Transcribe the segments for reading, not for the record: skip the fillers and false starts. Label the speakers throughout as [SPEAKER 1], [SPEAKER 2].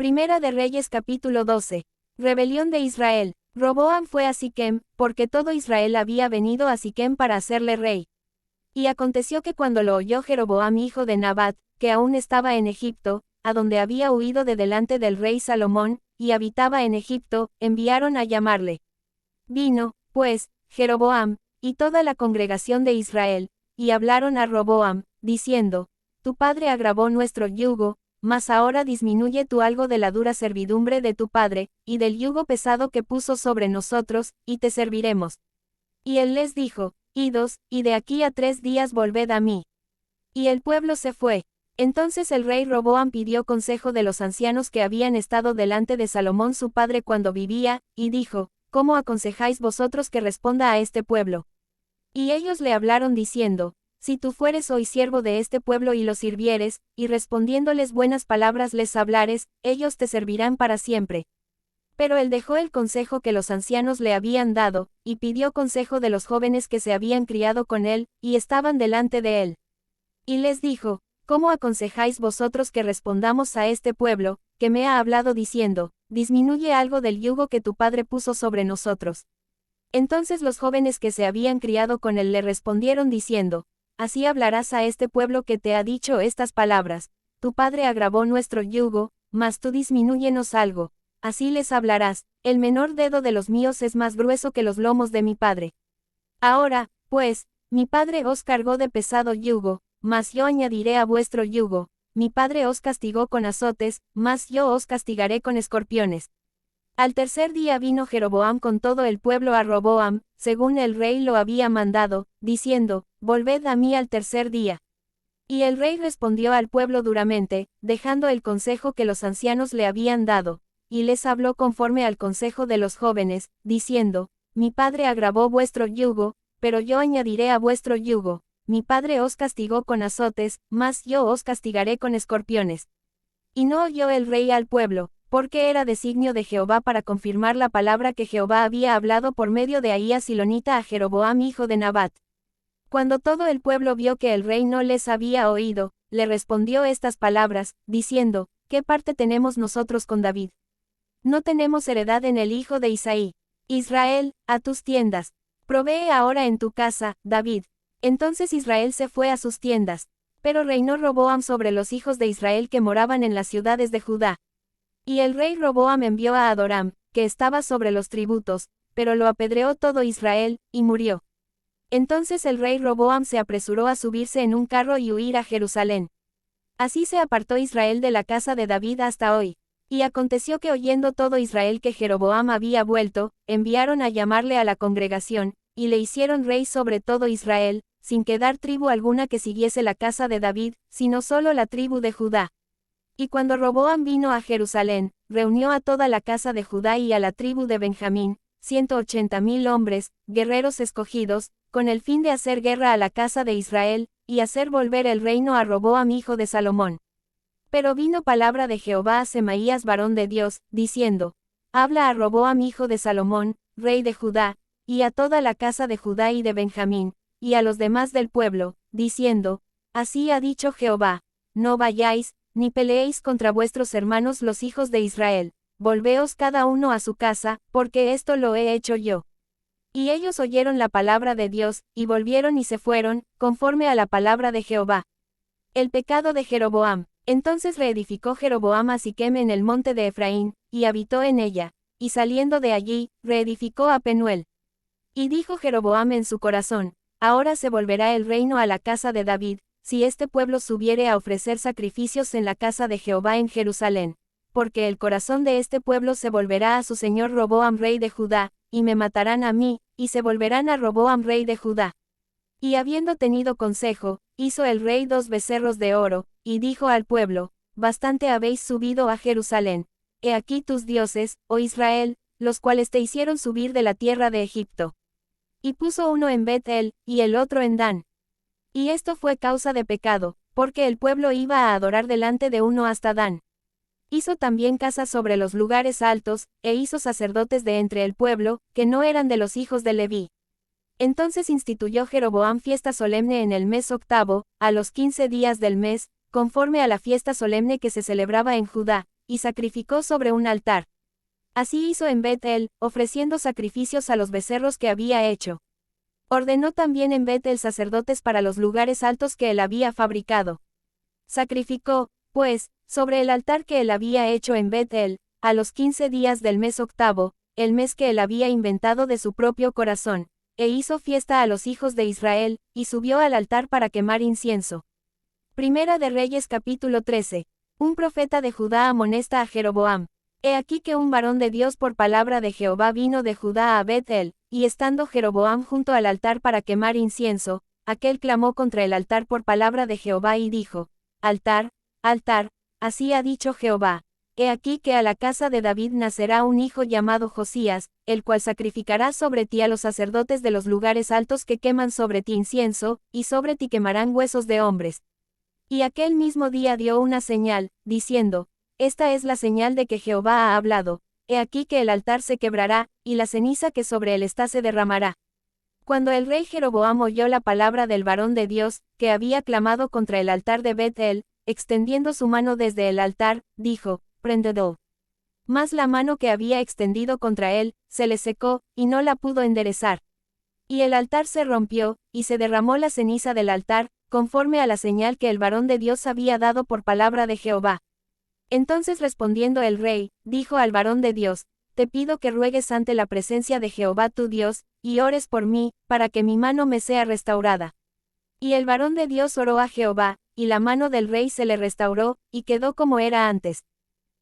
[SPEAKER 1] Primera de Reyes capítulo 12. Rebelión de Israel. Roboam fue a Siquem, porque todo Israel había venido a Siquem para hacerle rey. Y aconteció que cuando lo oyó Jeroboam hijo de Nabat, que aún estaba en Egipto, a donde había huido de delante del rey Salomón, y habitaba en Egipto, enviaron a llamarle. Vino, pues, Jeroboam, y toda la congregación de Israel, y hablaron a Roboam, diciendo, tu padre agravó nuestro yugo, mas ahora disminuye tú algo de la dura servidumbre de tu padre, y del yugo pesado que puso sobre nosotros, y te serviremos. Y él les dijo, idos, y de aquí a 3 días volved a mí. Y el pueblo se fue. Entonces el rey Roboam pidió consejo de los ancianos que habían estado delante de Salomón su padre cuando vivía, y dijo, ¿cómo aconsejáis vosotros que responda a este pueblo? Y ellos le hablaron diciendo, si tú fueres hoy siervo de este pueblo y los sirvieres, y respondiéndoles buenas palabras les hablares, ellos te servirán para siempre. Pero él dejó el consejo que los ancianos le habían dado, y pidió consejo de los jóvenes que se habían criado con él, y estaban delante de él. Y les dijo, ¿cómo aconsejáis vosotros que respondamos a este pueblo, que me ha hablado diciendo, disminuye algo del yugo que tu padre puso sobre nosotros? Entonces los jóvenes que se habían criado con él le respondieron diciendo, así hablarás a este pueblo que te ha dicho estas palabras, tu padre agravó nuestro yugo, mas tú disminúyenos algo. Así les hablarás, el menor dedo de los míos es más grueso que los lomos de mi padre. Ahora, pues, mi padre os cargó de pesado yugo, mas yo añadiré a vuestro yugo, mi padre os castigó con azotes, mas yo os castigaré con escorpiones. Al tercer día vino Jeroboam con todo el pueblo a Roboam, según el rey lo había mandado, diciendo, volved a mí al tercer día. Y el rey respondió al pueblo duramente, dejando el consejo que los ancianos le habían dado, y les habló conforme al consejo de los jóvenes, diciendo, mi padre agravó vuestro yugo, pero yo añadiré a vuestro yugo, mi padre os castigó con azotes, mas yo os castigaré con escorpiones. Y no oyó el rey al pueblo, porque era designio de Jehová para confirmar la palabra que Jehová había hablado por medio de Ahías Silonita a Jeroboam hijo de Nabat. Cuando todo el pueblo vio que el rey no les había oído, le respondió estas palabras, diciendo, ¿qué parte tenemos nosotros con David? No tenemos heredad en el hijo de Isaí. Israel, a tus tiendas. Provee ahora en tu casa, David. Entonces Israel se fue a sus tiendas. Pero reinó Roboam sobre los hijos de Israel que moraban en las ciudades de Judá. Y el rey Roboam envió a Adoram, que estaba sobre los tributos, pero lo apedreó todo Israel, y murió. Entonces el rey Roboam se apresuró a subirse en un carro y huir a Jerusalén. Así se apartó Israel de la casa de David hasta hoy. Y aconteció que oyendo todo Israel que Jeroboam había vuelto, enviaron a llamarle a la congregación, y le hicieron rey sobre todo Israel, sin quedar tribu alguna que siguiese la casa de David, sino solo la tribu de Judá. Y cuando Roboam vino a Jerusalén, reunió a toda la casa de Judá y a la tribu de Benjamín, 180,000 hombres, guerreros escogidos, con el fin de hacer guerra a la casa de Israel, y hacer volver el reino a Roboam hijo de Salomón. Pero vino palabra de Jehová a Semaías varón de Dios, diciendo, habla a Roboam hijo de Salomón, rey de Judá, y a toda la casa de Judá y de Benjamín, y a los demás del pueblo, diciendo, así ha dicho Jehová, no vayáis, ni peleéis contra vuestros hermanos los hijos de Israel, volveos cada uno a su casa, porque esto lo he hecho yo. Y ellos oyeron la palabra de Dios, y volvieron y se fueron, conforme a la palabra de Jehová. El pecado de Jeroboam. Entonces reedificó Jeroboam a Siquem en el monte de Efraín, y habitó en ella, y saliendo de allí, reedificó a Penuel. Y dijo Jeroboam en su corazón, ahora se volverá el reino a la casa de David, si este pueblo subiere a ofrecer sacrificios en la casa de Jehová en Jerusalén, porque el corazón de este pueblo se volverá a su señor Roboam rey de Judá, y me matarán a mí, y se volverán a Roboam rey de Judá. Y habiendo tenido consejo, hizo el rey 2 becerros de oro, y dijo al pueblo, bastante habéis subido a Jerusalén. He aquí tus dioses, oh Israel, los cuales te hicieron subir de la tierra de Egipto. Y puso uno en Bet-el, y el otro en Dan. Y esto fue causa de pecado, porque el pueblo iba a adorar delante de uno hasta Dan. Hizo también casas sobre los lugares altos, e hizo sacerdotes de entre el pueblo, que no eran de los hijos de Leví. Entonces instituyó Jeroboam fiesta solemne en el mes octavo, a los 15 días del mes, conforme a la fiesta solemne que se celebraba en Judá, y sacrificó sobre un altar. Así hizo en Bet-el, ofreciendo sacrificios a los becerros que había hecho. Ordenó también en Bet-el sacerdotes para los lugares altos que él había fabricado. Sacrificó, pues, sobre el altar que él había hecho en Bet-el, a los 15 días del mes octavo, el mes que él había inventado de su propio corazón, e hizo fiesta a los hijos de Israel, y subió al altar para quemar incienso. Primera de Reyes capítulo 13. Un profeta de Judá amonesta a Jeroboam. He aquí que un varón de Dios por palabra de Jehová vino de Judá a Bet-el, y estando Jeroboam junto al altar para quemar incienso, aquel clamó contra el altar por palabra de Jehová y dijo: Altar, altar, así ha dicho Jehová. He aquí que a la casa de David nacerá un hijo llamado Josías, el cual sacrificará sobre ti a los sacerdotes de los lugares altos que queman sobre ti incienso, y sobre ti quemarán huesos de hombres. Y aquel mismo día dio una señal, diciendo: Esta es la señal de que Jehová ha hablado. He aquí que el altar se quebrará, y la ceniza que sobre él está se derramará. Cuando el rey Jeroboam oyó la palabra del varón de Dios, que había clamado contra el altar de Bet-el, extendiendo su mano desde el altar, dijo: Prendedlo. Mas la mano que había extendido contra él, se le secó, y no la pudo enderezar. Y el altar se rompió, y se derramó la ceniza del altar, conforme a la señal que el varón de Dios había dado por palabra de Jehová. Entonces respondiendo el rey, dijo al varón de Dios: Te pido que ruegues ante la presencia de Jehová tu Dios, y ores por mí, para que mi mano me sea restaurada. Y el varón de Dios oró a Jehová, y la mano del rey se le restauró, y quedó como era antes.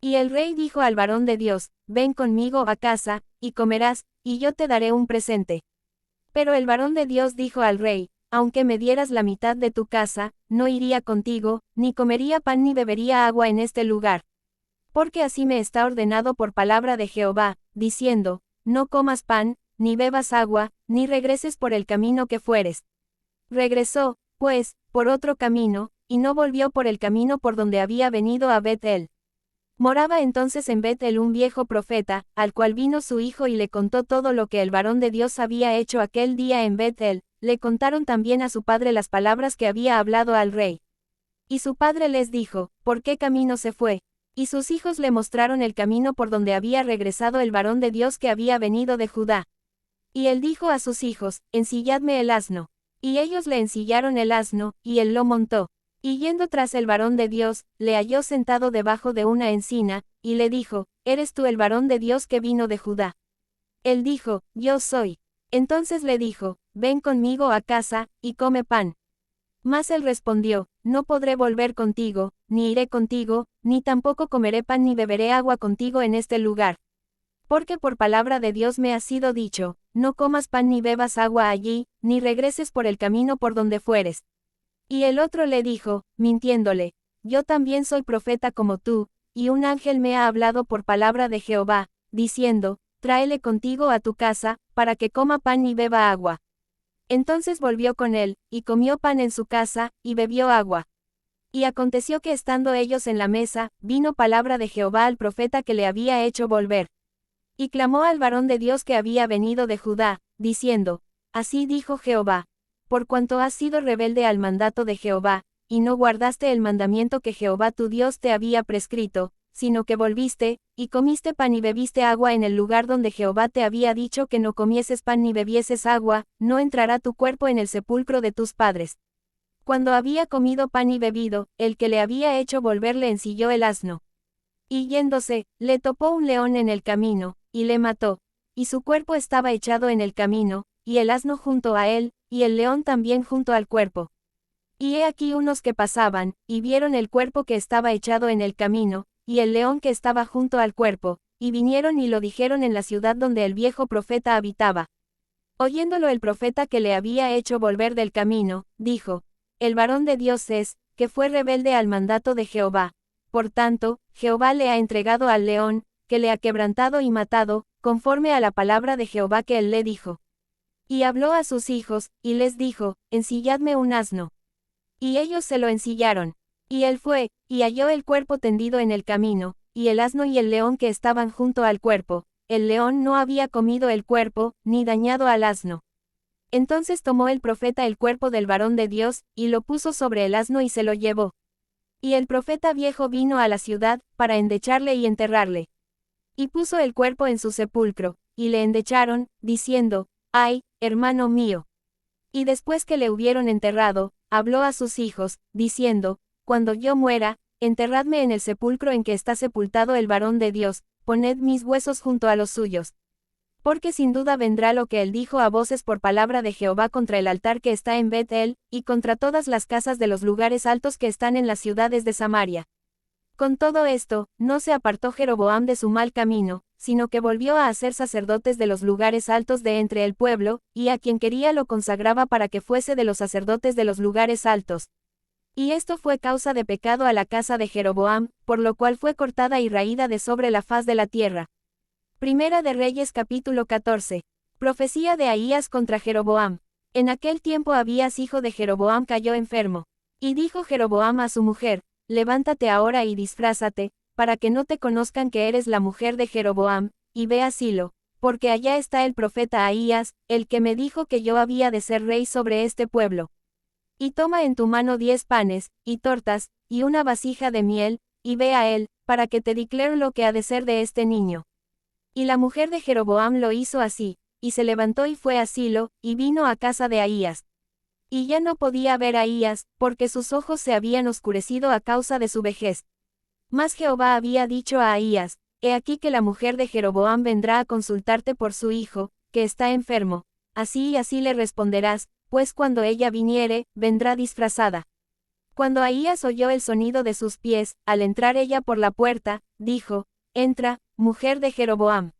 [SPEAKER 1] Y el rey dijo al varón de Dios: Ven conmigo a casa, y comerás, y yo te daré un presente. Pero el varón de Dios dijo al rey: Aunque me dieras la mitad de tu casa, no iría contigo, ni comería pan ni bebería agua en este lugar. Porque así me está ordenado por palabra de Jehová, diciendo: No comas pan, ni bebas agua, ni regreses por el camino que fueres. Regresó, pues, por otro camino, y no volvió por el camino por donde había venido a Bet-el. Moraba entonces en Bet-el un viejo profeta, al cual vino su hijo y le contó todo lo que el varón de Dios había hecho aquel día en Bet-el. Le contaron también a su padre las palabras que había hablado al rey. Y su padre les dijo: ¿Por qué camino se fue? Y sus hijos le mostraron el camino por donde había regresado el varón de Dios que había venido de Judá. Y él dijo a sus hijos: Ensilladme el asno. Y ellos le ensillaron el asno, y él lo montó. Y yendo tras el varón de Dios, le halló sentado debajo de una encina, y le dijo: ¿Eres tú el varón de Dios que vino de Judá? Él dijo: Yo soy. Entonces le dijo: Ven conmigo a casa, y come pan. Mas él respondió: No podré volver contigo, ni iré contigo, ni tampoco comeré pan ni beberé agua contigo en este lugar. Porque por palabra de Dios me ha sido dicho: No comas pan ni bebas agua allí, ni regreses por el camino por donde fueres. Y el otro le dijo, mintiéndole: Yo también soy profeta como tú, y un ángel me ha hablado por palabra de Jehová, diciendo: Tráele contigo a tu casa, para que coma pan y beba agua. Entonces volvió con él, y comió pan en su casa, y bebió agua. Y aconteció que estando ellos en la mesa, vino palabra de Jehová al profeta que le había hecho volver. Y clamó al varón de Dios que había venido de Judá, diciendo: Así dijo Jehová: Por cuanto has sido rebelde al mandato de Jehová, y no guardaste el mandamiento que Jehová tu Dios te había prescrito, sino que volviste, y comiste pan y bebiste agua en el lugar donde Jehová te había dicho que no comieses pan ni bebieses agua, no entrará tu cuerpo en el sepulcro de tus padres. Cuando había comido pan y bebido, el que le había hecho volver le ensilló el asno. Y yéndose, le topó un león en el camino, y le mató. Y su cuerpo estaba echado en el camino, y el asno junto a él, y el león también junto al cuerpo. Y he aquí unos que pasaban, y vieron el cuerpo que estaba echado en el camino, y el león que estaba junto al cuerpo, y vinieron y lo dijeron en la ciudad donde el viejo profeta habitaba. Oyéndolo el profeta que le había hecho volver del camino, dijo: El varón de Dios es, que fue rebelde al mandato de Jehová. Por tanto, Jehová le ha entregado al león, que le ha quebrantado y matado, conforme a la palabra de Jehová que él le dijo. Y habló a sus hijos, y les dijo: Ensilladme un asno. Y ellos se lo ensillaron. Y él fue, y halló el cuerpo tendido en el camino, y el asno y el león que estaban junto al cuerpo. El león no había comido el cuerpo, ni dañado al asno. Entonces tomó el profeta el cuerpo del varón de Dios, y lo puso sobre el asno y se lo llevó. Y el profeta viejo vino a la ciudad, para endecharle y enterrarle. Y puso el cuerpo en su sepulcro, y le endecharon, diciendo, ay, hermano mío. Y después que le hubieron enterrado, habló a sus hijos, diciendo, cuando yo muera, enterradme en el sepulcro en que está sepultado el varón de Dios, poned mis huesos junto a los suyos. Porque sin duda vendrá lo que él dijo a voces por palabra de Jehová contra el altar que está en Bet-El, y contra todas las casas de los lugares altos que están en las ciudades de Samaria. Con todo esto, no se apartó Jeroboam de su mal camino, sino que volvió a hacer sacerdotes de los lugares altos de entre el pueblo, y a quien quería lo consagraba para que fuese de los sacerdotes de los lugares altos. Y esto fue causa de pecado a la casa de Jeroboam, por lo cual fue cortada y raída de sobre la faz de la tierra. Primera de Reyes capítulo 14. Profecía de Ahías contra Jeroboam. En aquel tiempo Abías hijo de Jeroboam cayó enfermo. Y dijo Jeroboam a su mujer, levántate ahora y disfrázate, para que no te conozcan que eres la mujer de Jeroboam, y ve a Silo, porque allá está el profeta Ahías, el que me dijo que yo había de ser rey sobre este pueblo. Y toma en tu mano 10 panes, y tortas, y una vasija de miel, y ve a él, para que te declare lo que ha de ser de este niño. Y la mujer de Jeroboam lo hizo así, y se levantó y fue a Silo, y vino a casa de Ahías. Y ya no podía ver a Ahías, porque sus ojos se habían oscurecido a causa de su vejez. Mas Jehová había dicho a Ahías, he aquí que la mujer de Jeroboam vendrá a consultarte por su hijo, que está enfermo. Así y así le responderás, pues cuando ella viniere, vendrá disfrazada. Cuando Ahías oyó el sonido de sus pies, al entrar ella por la puerta, dijo, entra, mujer de Jeroboam.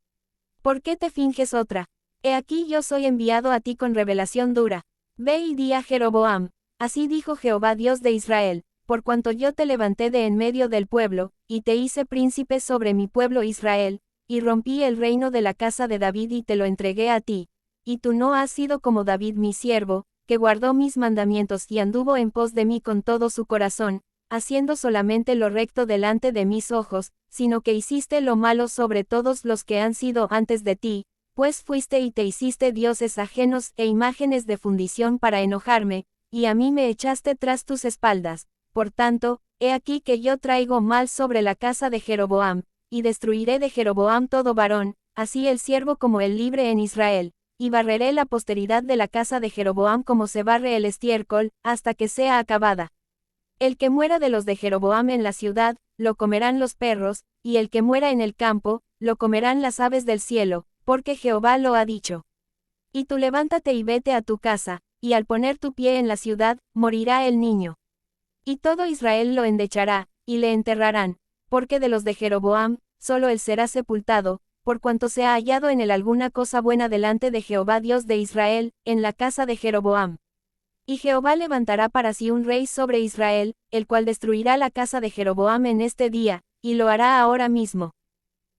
[SPEAKER 1] ¿Por qué te finges otra? He aquí yo soy enviado a ti con revelación dura. Ve y di a Jeroboam, así dijo Jehová Dios de Israel, por cuanto yo te levanté de en medio del pueblo, y te hice príncipe sobre mi pueblo Israel, y rompí el reino de la casa de David y te lo entregué a ti. Y tú no has sido como David mi siervo, que guardó mis mandamientos y anduvo en pos de mí con todo su corazón, haciendo solamente lo recto delante de mis ojos, sino que hiciste lo malo sobre todos los que han sido antes de ti, pues fuiste y te hiciste dioses ajenos e imágenes de fundición para enojarme, y a mí me echaste tras tus espaldas. Por tanto, he aquí que yo traigo mal sobre la casa de Jeroboam, y destruiré de Jeroboam todo varón, así el siervo como el libre en Israel. Y barreré la posteridad de la casa de Jeroboam como se barre el estiércol, hasta que sea acabada. El que muera de los de Jeroboam en la ciudad, lo comerán los perros, y el que muera en el campo, lo comerán las aves del cielo, porque Jehová lo ha dicho. Y tú levántate y vete a tu casa, y al poner tu pie en la ciudad, morirá el niño. Y todo Israel lo endechará, y le enterrarán, porque de los de Jeroboam, solo él será sepultado, por cuanto se ha hallado en él alguna cosa buena delante de Jehová Dios de Israel, en la casa de Jeroboam. Y Jehová levantará para sí un rey sobre Israel, el cual destruirá la casa de Jeroboam en este día, y lo hará ahora mismo.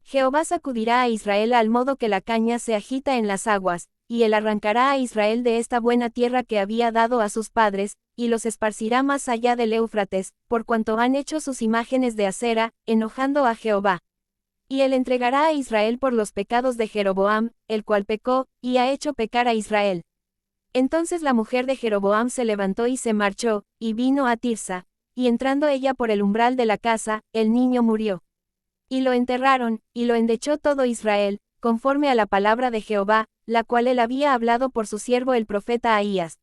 [SPEAKER 1] Jehová sacudirá a Israel al modo que la caña se agita en las aguas, y él arrancará a Israel de esta buena tierra que había dado a sus padres, y los esparcirá más allá del Éufrates, por cuanto han hecho sus imágenes de acera, enojando a Jehová. Y él entregará a Israel por los pecados de Jeroboam, el cual pecó, y ha hecho pecar a Israel. Entonces la mujer de Jeroboam se levantó y se marchó, y vino a Tirsa, y entrando ella por el umbral de la casa, el niño murió. Y lo enterraron, y lo endechó todo Israel, conforme a la palabra de Jehová, la cual él había hablado por su siervo el profeta Ahías.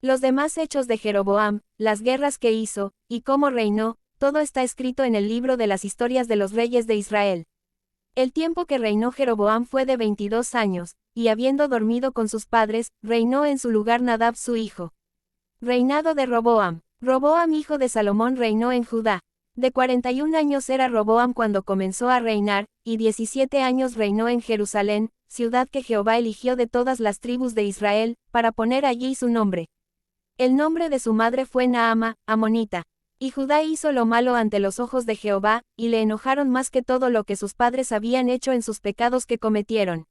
[SPEAKER 1] Los demás hechos de Jeroboam, las guerras que hizo, y cómo reinó, todo está escrito en el libro de las historias de los reyes de Israel. El tiempo que reinó Jeroboam fue de 22 años, y habiendo dormido con sus padres, reinó en su lugar Nadab su hijo. Reinado de Roboam. Roboam hijo de Salomón reinó en Judá. De 41 años era Roboam cuando comenzó a reinar, y 17 años reinó en Jerusalén, ciudad que Jehová eligió de todas las tribus de Israel, para poner allí su nombre. El nombre de su madre fue Naama, amonita. Y Judá hizo lo malo ante los ojos de Jehová, y le enojaron más que todo lo que sus padres habían hecho en sus pecados que cometieron.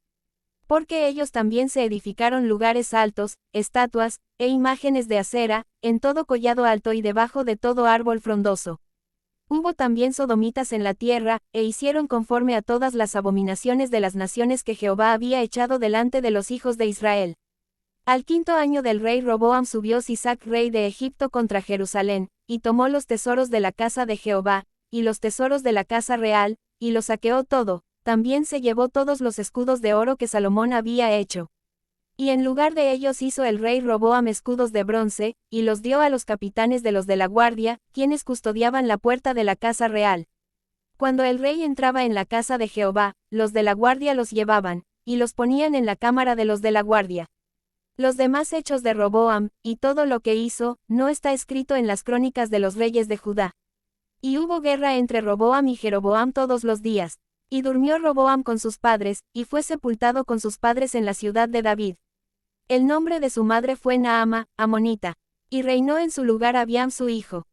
[SPEAKER 1] Porque ellos también se edificaron lugares altos, estatuas, e imágenes de acera, en todo collado alto y debajo de todo árbol frondoso. Hubo también sodomitas en la tierra, e hicieron conforme a todas las abominaciones de las naciones que Jehová había echado delante de los hijos de Israel. Al 5.º año del rey Roboam subió Sisac rey de Egipto contra Jerusalén, y tomó los tesoros de la casa de Jehová, y los tesoros de la casa real, y lo saqueó todo, también se llevó todos los escudos de oro que Salomón había hecho. Y en lugar de ellos hizo el rey Roboam escudos de bronce, y los dio a los capitanes de los de la guardia, quienes custodiaban la puerta de la casa real. Cuando el rey entraba en la casa de Jehová, los de la guardia los llevaban, y los ponían en la cámara de los de la guardia. Los demás hechos de Roboam, y todo lo que hizo, no está escrito en las crónicas de los reyes de Judá. Y hubo guerra entre Roboam y Jeroboam todos los días. Y durmió Roboam con sus padres, y fue sepultado con sus padres en la ciudad de David. El nombre de su madre fue Naama, amonita. Y reinó en su lugar Abiam su hijo.